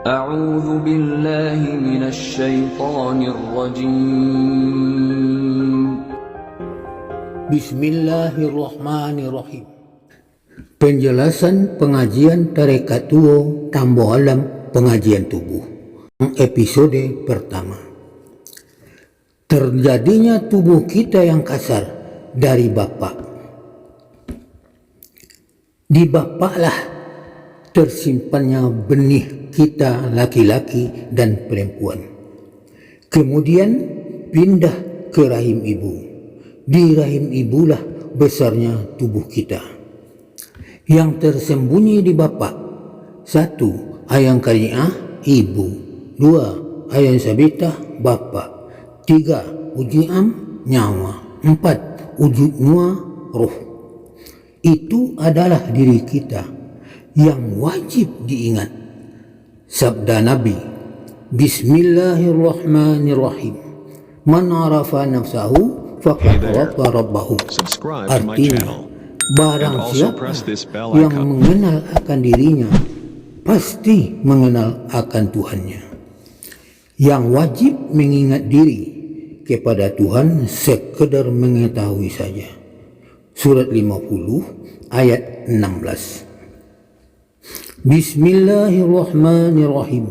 أعوذ بالله من الشيطان الرجيم. Bismillahirrahmanirrahim. Penjelasan pengajian tarekat tuo tambo alam pengajian tubuh. Episode pertama. Terjadinya tubuh kita yang kasar dari Bapak. Di Bapaklah tersimpannya benih kita laki-laki dan perempuan. Kemudian pindah ke rahim ibu. Di rahim ibulah besarnya tubuh kita. Yang tersembunyi di Bapak: 1. Ayang kariah ibu. 2. Ayang sabitah Bapak. 3. Ujiam nyawa. 4. Ujud mua roh. Itu adalah diri kita yang wajib diingat. Sabda Nabi, Bismillahirrahmanirrahim. Man arafa nafsahu faqad arafa rabbahu. Artinya, barang siapa yang mengenal akan dirinya, pasti mengenal akan Tuhannya. Yang wajib mengingat diri kepada Tuhan sekedar mengetahui saja. Surat 50 ayat 16. Bismillahirrahmanirrahim.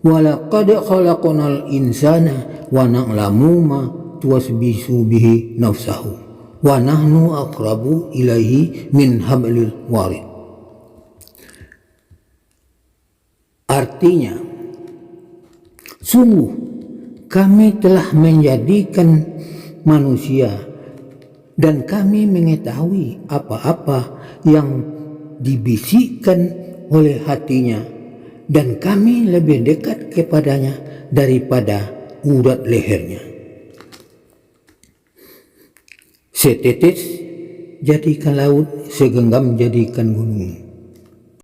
Walaqad khalaqnal insana wa na'lamu ma tuwasbisu bihi nafsahu wa nahnu aqrabu ilaihi min hablil warid. Artinya, sungguh kami telah menjadikan manusia dan kami mengetahui apa-apa yang dibisikkan oleh hatinya, dan kami lebih dekat kepadanya daripada urat lehernya. Setetes jadikan laut, segenggam jadikan gunung.